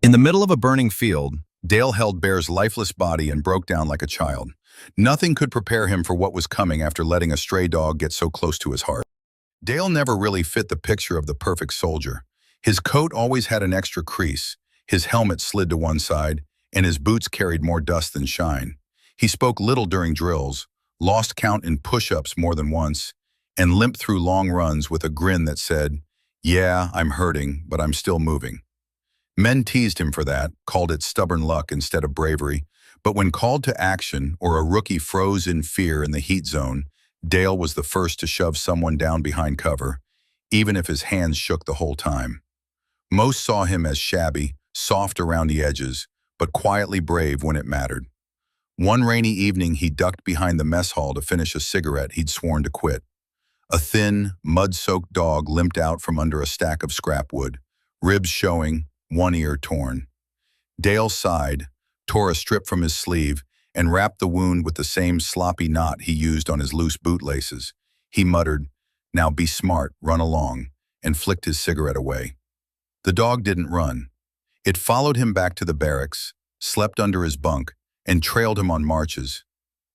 In the middle of a burning field, Dale held Bear's lifeless body and broke down like a child. Nothing could prepare him for what was coming after letting a stray dog get so close to his heart. Dale never really fit the picture of the perfect soldier. His coat always had an extra crease, his helmet slid to one side, and his boots carried more dust than shine. He spoke little during drills, lost count in push-ups more than once, and limped through long runs with a grin that said, "Yeah, I'm hurting, but I'm still moving." Men teased him for that, called it stubborn luck instead of bravery, but when called to action or a rookie froze in fear in the heat zone, Dale was the first to shove someone down behind cover, even if his hands shook the whole time. Most saw him as shabby, soft around the edges, but quietly brave when it mattered. One rainy evening, he ducked behind the mess hall to finish a cigarette he'd sworn to quit. A thin, mud-soaked dog limped out from under a stack of scrap wood, ribs showing, one ear torn. Dale sighed, tore a strip from his sleeve, and wrapped the wound with the same sloppy knot he used on his loose bootlaces. He muttered, "Now be smart, run along," and flicked his cigarette away. The dog didn't run. It followed him back to the barracks, slept under his bunk, and trailed him on marches.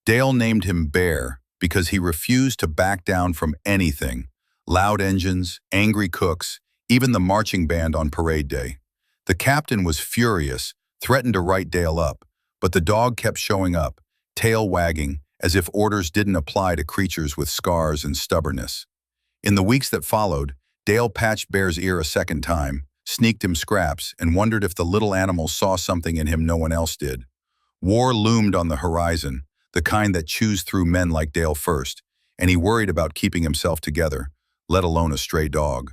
Dale named him Bear because he refused to back down from anything: loud engines, angry cooks, even the marching band on parade day. The captain was furious, threatened to write Dale up, but the dog kept showing up, tail wagging, as if orders didn't apply to creatures with scars and stubbornness. In the weeks that followed, Dale patched Bear's ear a second time, sneaked him scraps, and wondered if the little animal saw something in him no one else did. War loomed on the horizon, the kind that chews through men like Dale first, and he worried about keeping himself together, let alone a stray dog.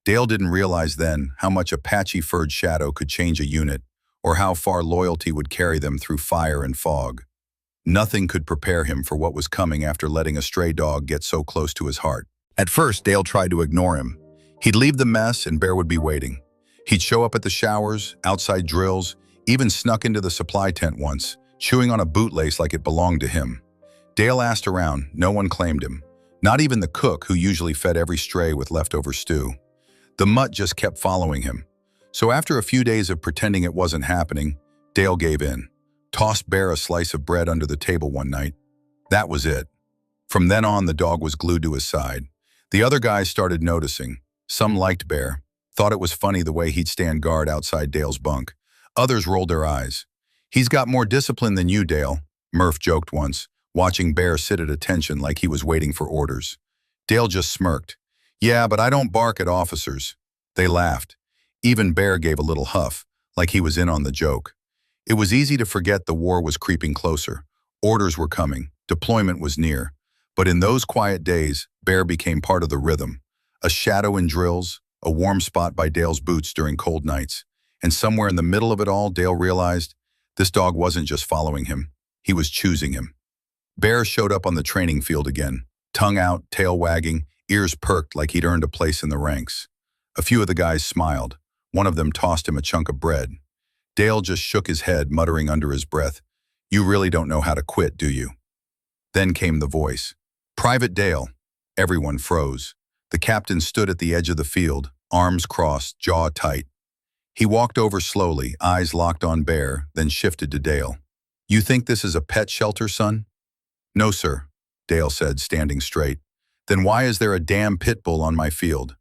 Dale didn't realize then how much a patchy-furred shadow could change a unit, or how far loyalty would carry them through fire and fog. Nothing could prepare him for what was coming after letting a stray dog get so close to his heart. At first, Dale tried to ignore him. He'd leave the mess and Bear would be waiting. He'd show up at the showers, outside drills, even snuck into the supply tent once, chewing on a bootlace like it belonged to him. Dale asked around, no one claimed him. Not even the cook who usually fed every stray with leftover stew. The mutt just kept following him. So after a few days of pretending it wasn't happening, Dale gave in, tossed Bear a slice of bread under the table one night. That was it. From then on, the dog was glued to his side. The other guys started noticing. Some liked Bear, thought it was funny the way he'd stand guard outside Dale's bunk. Others rolled their eyes. "He's got more discipline than you, Dale," Murph joked once, watching Bear sit at attention like he was waiting for orders. Dale just smirked. "Yeah, but I don't bark at officers." They laughed. Even Bear gave a little huff, like he was in on the joke. It was easy to forget the war was creeping closer. Orders were coming. Deployment was near. But in those quiet days, Bear became part of the rhythm. A shadow in drills, a warm spot by Dale's boots during cold nights. And somewhere in the middle of it all, Dale realized this dog wasn't just following him. He was choosing him. Bear showed up on the training field again, tongue out, tail wagging, ears perked like he'd earned a place in the ranks. A few of the guys smiled. One of them tossed him a chunk of bread. Dale just shook his head, muttering under his breath, "You really don't know how to quit, do you?" Then came the voice. "Private Dale." Everyone froze. The captain stood at the edge of the field, arms crossed, jaw tight. He walked over slowly, eyes locked on Bear, then shifted to Dale. "You think this is a pet shelter, son?" "No, sir," Dale said, standing straight. "Then why is there a damn pit bull on my field?"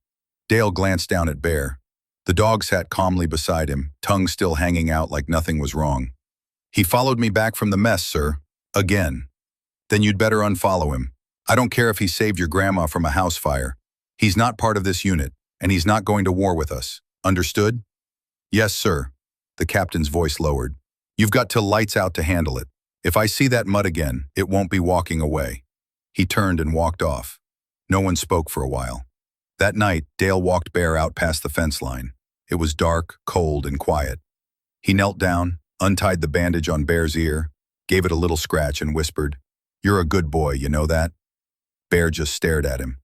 Dale glanced down at Bear. The dog sat calmly beside him, tongue still hanging out like nothing was wrong. "He followed me back from the mess, sir. Again." "Then you'd better unfollow him. I don't care if he saved your grandma from a house fire. He's not part of this unit, and he's not going to war with us. Understood?" "Yes, sir." The captain's voice lowered. "You've got till lights out to handle it. If I see that mutt again, it won't be walking away." He turned and walked off. No one spoke for a while. That night, Dale walked Bear out past the fence line. It was dark, cold, and quiet. He knelt down, untied the bandage on Bear's ear, gave it a little scratch, and whispered, "You're a good boy, you know that?" Bear just stared at him.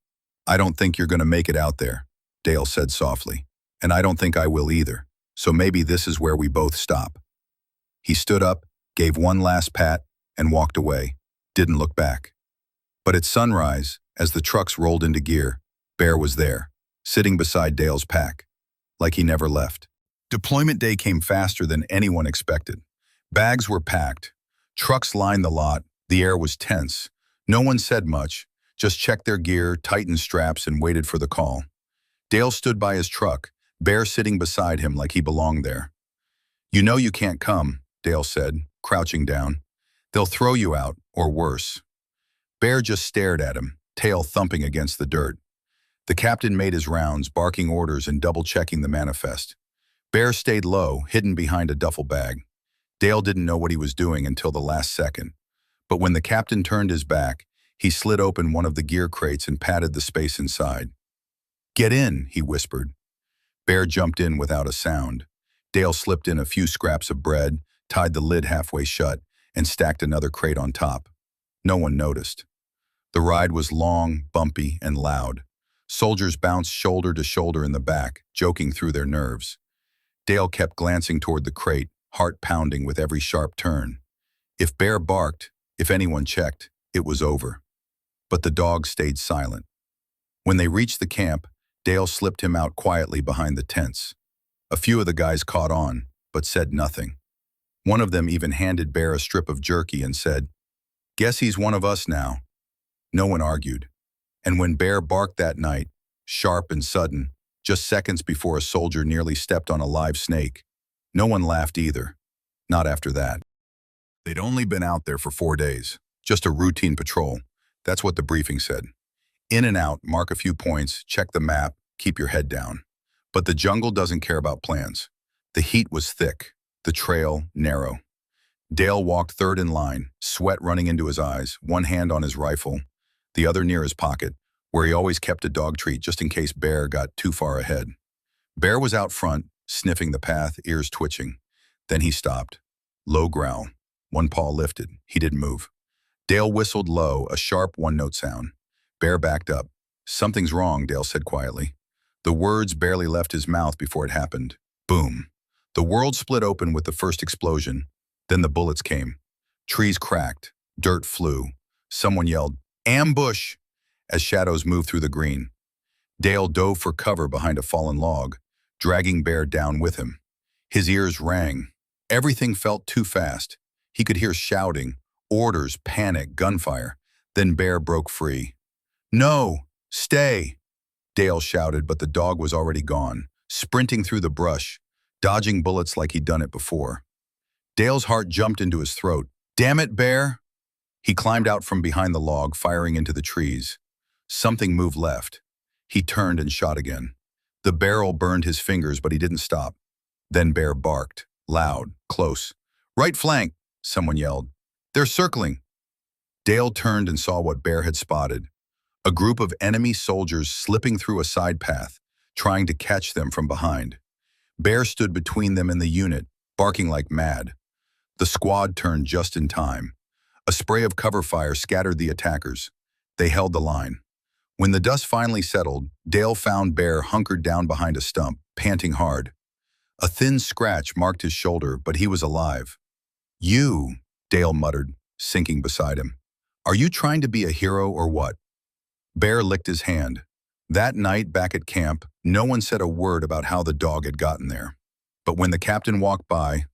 "I don't think you're going to make it out there," Dale said softly. "And I don't think I will either. So maybe this is where we both stop." He stood up, gave one last pat, and walked away. Didn't look back. But at sunrise, as the trucks rolled into gear, Bear was there, sitting beside Dale's pack, like he never left. Deployment day came faster than anyone expected. Bags were packed. Trucks lined the lot. The air was tense. No one said much, just checked their gear, tightened straps, and waited for the call. Dale stood by his truck, Bear sitting beside him like he belonged there. "You know you can't come," Dale said, crouching down. "They'll throw you out, or worse." Bear just stared at him, tail thumping against the dirt. The captain made his rounds, barking orders and double-checking the manifest. Bear stayed low, hidden behind a duffel bag. Dale didn't know what he was doing until the last second. But when the captain turned his back, he slid open one of the gear crates and patted the space inside. "Get in," he whispered. Bear jumped in without a sound. Dale slipped in a few scraps of bread, tied the lid halfway shut, and stacked another crate on top. No one noticed. The ride was long, bumpy, and loud. Soldiers bounced shoulder to shoulder in the back, joking through their nerves. Dale kept glancing toward the crate, heart pounding with every sharp turn. If Bear barked, if anyone checked, it was over. But the dog stayed silent. When they reached the camp, Dale slipped him out quietly behind the tents. A few of the guys caught on, but said nothing. One of them even handed Bear a strip of jerky and said, "Guess he's one of us now." No one argued. And when Bear barked that night, sharp and sudden, just seconds before a soldier nearly stepped on a live snake, no one laughed either. Not after that. They'd only been out there for 4 days, just a routine patrol. That's what the briefing said. In and out, mark a few points, check the map, keep your head down. But the jungle doesn't care about plans. The heat was thick, the trail narrow. Dale walked third in line, sweat running into his eyes, one hand on his rifle, the other near his pocket, where he always kept a dog treat just in case Bear got too far ahead. Bear was out front, sniffing the path, ears twitching. Then he stopped. Low growl. One paw lifted. He didn't move. Dale whistled low, a sharp one-note sound. Bear backed up. "Something's wrong," Dale said quietly. The words barely left his mouth before it happened. Boom. The world split open with the first explosion. Then the bullets came. Trees cracked. Dirt flew. Someone yelled, "Ambush!" as shadows moved through the green. Dale dove for cover behind a fallen log, dragging Bear down with him. His ears rang. Everything felt too fast. He could hear shouting, orders, panic, gunfire. Then Bear broke free. "No! Stay!" Dale shouted, but the dog was already gone, sprinting through the brush, dodging bullets like he'd done it before. Dale's heart jumped into his throat. "Damn it, Bear!" He climbed out from behind the log, firing into the trees. Something moved left. He turned and shot again. The barrel burned his fingers, but he didn't stop. Then Bear barked, loud, close. "Right flank!" someone yelled. "They're circling!" Dale turned and saw what Bear had spotted. A group of enemy soldiers slipping through a side path, trying to catch them from behind. Bear stood between them and the unit, barking like mad. The squad turned just in time. A spray of cover fire scattered the attackers. They held the line. When the dust finally settled, Dale found Bear hunkered down behind a stump, panting hard. A thin scratch marked his shoulder, but he was alive. "You," Dale muttered, sinking beside him. "Are you trying to be a hero or what?" Bear licked his hand. That night back at camp, no one said a word about how the dog had gotten there. But when the captain walked by,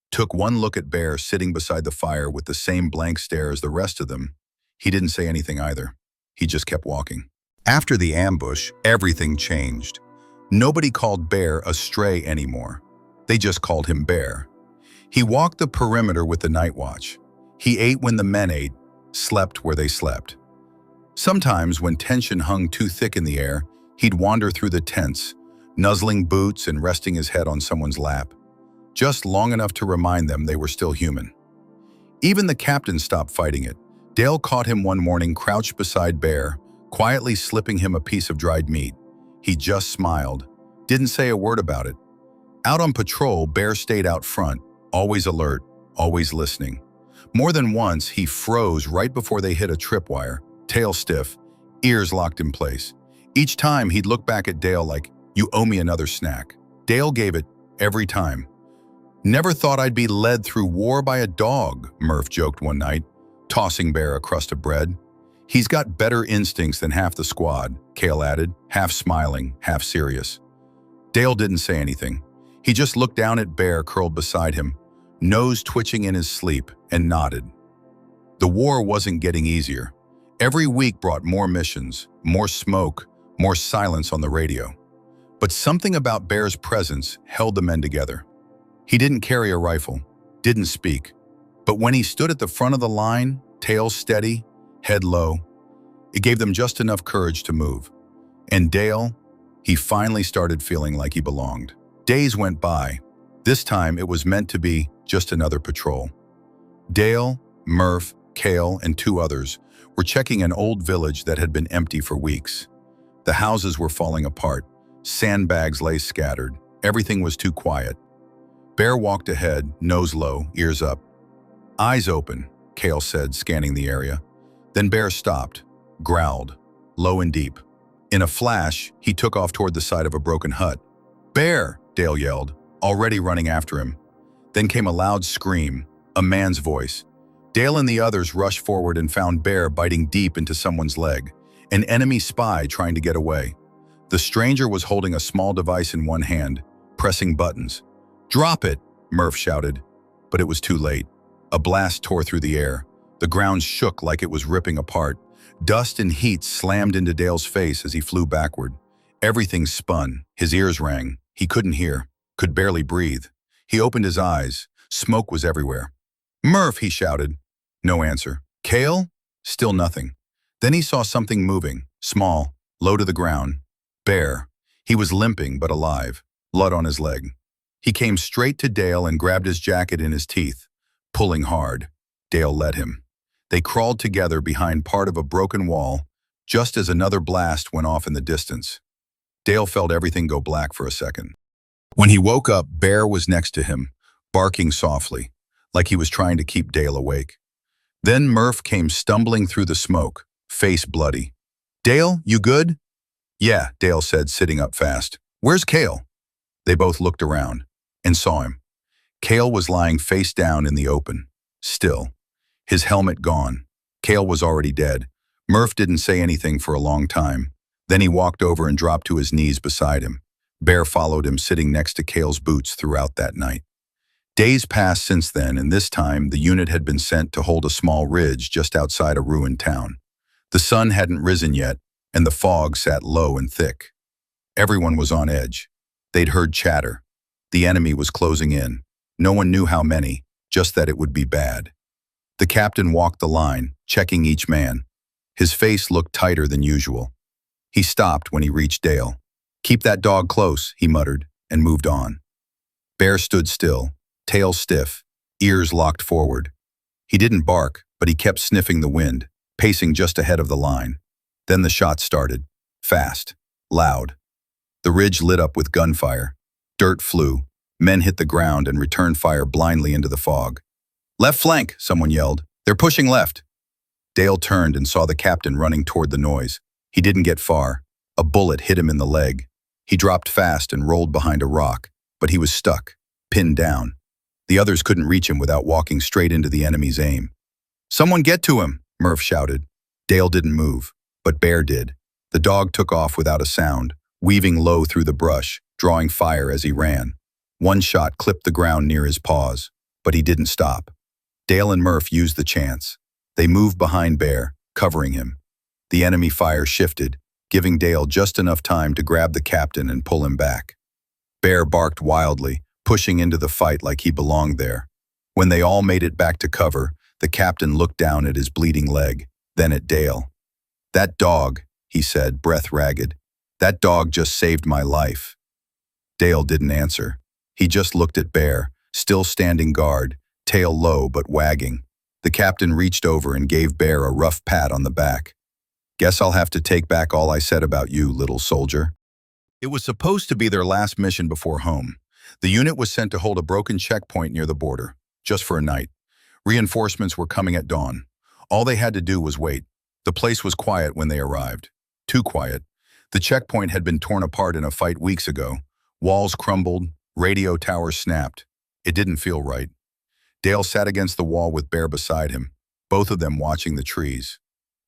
took one look at Bear sitting beside the fire with the same blank stare as the rest of them, he didn't say anything either. He just kept walking. After the ambush, everything changed. Nobody called Bear a stray anymore. They just called him Bear. He walked the perimeter with the night watch. He ate when the men ate, slept where they slept. Sometimes, when tension hung too thick in the air, he'd wander through the tents, nuzzling boots and resting his head on someone's lap, just long enough to remind them they were still human. Even the captain stopped fighting it. Dale caught him one morning crouched beside Bear, quietly slipping him a piece of dried meat. He just smiled, didn't say a word about it. Out on patrol, Bear stayed out front, always alert, always listening. More than once, he froze right before they hit a tripwire, tail stiff, ears locked in place. Each time, he'd look back at Dale like, "You owe me another snack." Dale gave it every time. "Never thought I'd be led through war by a dog," Murph joked one night, tossing Bear a crust of bread. "He's got better instincts than half the squad," Cale added, half smiling, half serious. Dale didn't say anything. He just looked down at Bear curled beside him, nose twitching in his sleep, and nodded. The war wasn't getting easier. Every week brought more missions, more smoke, more silence on the radio. But something about Bear's presence held the men together. He didn't carry a rifle, didn't speak, but when he stood at the front of the line, tail steady, head low, it gave them just enough courage to move. And Dale, he finally started feeling like he belonged. Days went by. This time it was meant to be just another patrol. Dale, Murph, Cale, and two others were checking an old village that had been empty for weeks. The houses were falling apart. Sandbags lay scattered. Everything was too quiet. Bear walked ahead, nose low, ears up. "Eyes open," Cale said, scanning the area. Then Bear stopped, growled, low and deep. In a flash, he took off toward the side of a broken hut. "Bear!" Dale yelled, already running after him. Then came a loud scream, a man's voice. Dale and the others rushed forward and found Bear biting deep into someone's leg, an enemy spy trying to get away. The stranger was holding a small device in one hand, pressing buttons. "Drop it!" Murph shouted, but it was too late. A blast tore through the air. The ground shook like it was ripping apart. Dust and heat slammed into Dale's face as he flew backward. Everything spun. His ears rang. He couldn't hear, could barely breathe. He opened his eyes. Smoke was everywhere. "Murph!" he shouted. No answer. "Cale?" Still nothing. Then he saw something moving, small, low to the ground. Bear. He was limping but alive, blood on his leg. He came straight to Dale and grabbed his jacket in his teeth, pulling hard. Dale let him. They crawled together behind part of a broken wall, just as another blast went off in the distance. Dale felt everything go black for a second. When he woke up, Bear was next to him, barking softly, like he was trying to keep Dale awake. Then Murph came stumbling through the smoke, face bloody. "Dale, you good?" "Yeah," Dale said, sitting up fast. "Where's Cale?" They both looked around and saw him. Cale was lying face down in the open, still. His helmet gone. Cale was already dead. Murph didn't say anything for a long time. Then he walked over and dropped to his knees beside him. Bear followed him, sitting next to Cale's boots throughout that night. Days passed since then, and this time the unit had been sent to hold a small ridge just outside a ruined town. The sun hadn't risen yet, and the fog sat low and thick. Everyone was on edge. They'd heard chatter. The enemy was closing in. No one knew how many, just that it would be bad. The captain walked the line, checking each man. His face looked tighter than usual. He stopped when he reached Dale. "Keep that dog close," he muttered, and moved on. Bear stood still, tail stiff, ears locked forward. He didn't bark, but he kept sniffing the wind, pacing just ahead of the line. Then the shots started, fast, loud. The ridge lit up with gunfire. Dirt flew. Men hit the ground and returned fire blindly into the fog. "Left flank," someone yelled. "They're pushing left." Dale turned and saw the captain running toward the noise. He didn't get far. A bullet hit him in the leg. He dropped fast and rolled behind a rock, but he was stuck, pinned down. The others couldn't reach him without walking straight into the enemy's aim. "Someone get to him," Murph shouted. Dale didn't move, but Bear did. The dog took off without a sound, weaving low through the brush, drawing fire as he ran. One shot clipped the ground near his paws, but he didn't stop. Dale and Murph used the chance. They moved behind Bear, covering him. The enemy fire shifted, giving Dale just enough time to grab the captain and pull him back. Bear barked wildly, pushing into the fight like he belonged there. When they all made it back to cover, the captain looked down at his bleeding leg, then at Dale. "That dog," he said, breath ragged. "That dog just saved my life." Dale didn't answer. He just looked at Bear, still standing guard, tail low but wagging. The captain reached over and gave Bear a rough pat on the back. "Guess I'll have to take back all I said about you, little soldier." It was supposed to be their last mission before home. The unit was sent to hold a broken checkpoint near the border, just for a night. Reinforcements were coming at dawn. All they had to do was wait. The place was quiet when they arrived. Too quiet. The checkpoint had been torn apart in a fight weeks ago. Walls crumbled, radio towers snapped. It didn't feel right. Dale sat against the wall with Bear beside him, both of them watching the trees.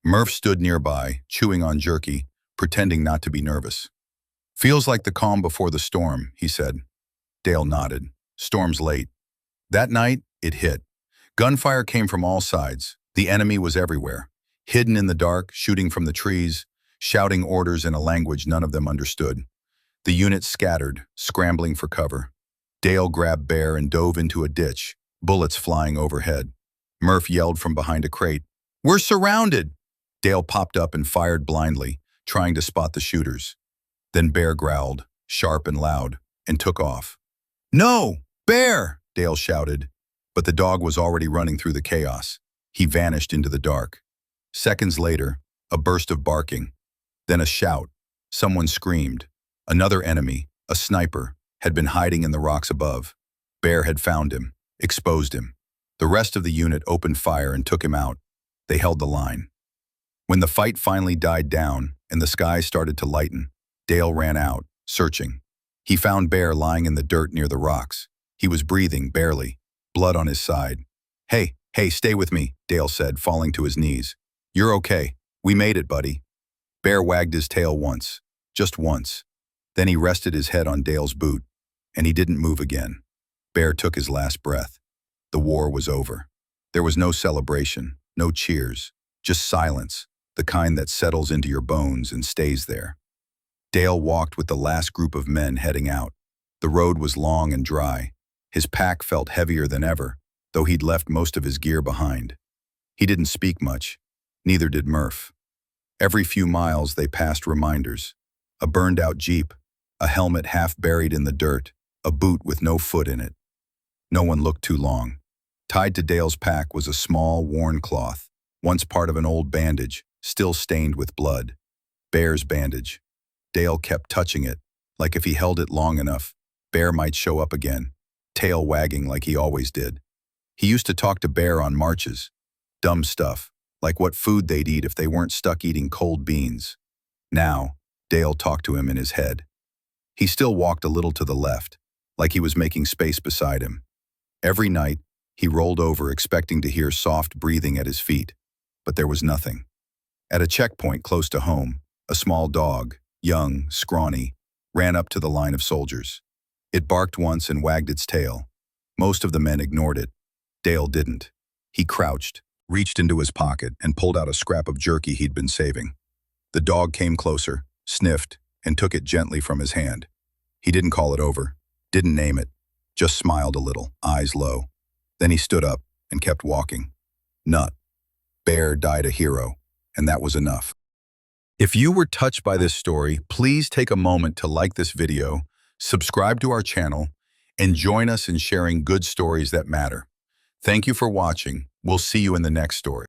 Murph stood nearby, chewing on jerky, pretending not to be nervous. "Feels like the calm before the storm," he said. Dale nodded. Storm's late. That night, it hit. Gunfire came from all sides. The enemy was everywhere. Hidden in the dark, shooting from the trees, shouting orders in a language none of them understood. The unit scattered, scrambling for cover. Dale grabbed Bear and dove into a ditch, bullets flying overhead. Murph yelled from behind a crate, "We're surrounded!" Dale popped up and fired blindly, trying to spot the shooters. Then Bear growled, sharp and loud, and took off. "No! Bear!" Dale shouted, but the dog was already running through the chaos. He vanished into the dark. Seconds later, a burst of barking, then a shout. Someone screamed. Another enemy, a sniper, had been hiding in the rocks above. Bear had found him, exposed him. The rest of the unit opened fire and took him out. They held the line. When the fight finally died down and the sky started to lighten, Dale ran out, searching. He found Bear lying in the dirt near the rocks. He was breathing, barely, blood on his side. Hey, stay with me," Dale said, falling to his knees. "You're okay. We made it, buddy." Bear wagged his tail once, just once. Then he rested his head on Dale's boot, and he didn't move again. Bear took his last breath. The war was over. There was no celebration, no cheers, just silence, the kind that settles into your bones and stays there. Dale walked with the last group of men heading out. The road was long and dry. His pack felt heavier than ever, though he'd left most of his gear behind. He didn't speak much. Neither did Murph. Every few miles they passed reminders. A burned-out Jeep, a helmet half buried in the dirt, a boot with no foot in it. No one looked too long. Tied to Dale's pack was a small, worn cloth, once part of an old bandage, still stained with blood. Bear's bandage. Dale kept touching it, like if he held it long enough, Bear might show up again, tail wagging like he always did. He used to talk to Bear on marches. Dumb stuff, like what food they'd eat if they weren't stuck eating cold beans. Now, Dale talked to him in his head. He still walked a little to the left, like he was making space beside him. Every night, he rolled over expecting to hear soft breathing at his feet, but there was nothing. At a checkpoint close to home, a small dog, young, scrawny, ran up to the line of soldiers. It barked once and wagged its tail. Most of the men ignored it. Dale didn't. He crouched, reached into his pocket, and pulled out a scrap of jerky he'd been saving. The dog came closer, sniffed, and took it gently from his hand. He didn't call it over, didn't name it, just smiled a little, eyes low. Then he stood up and kept walking. Nut. Bear died a hero, and that was enough. If you were touched by this story, please take a moment to like this video, subscribe to our channel, and join us in sharing good stories that matter. Thank you for watching. We'll see you in the next story.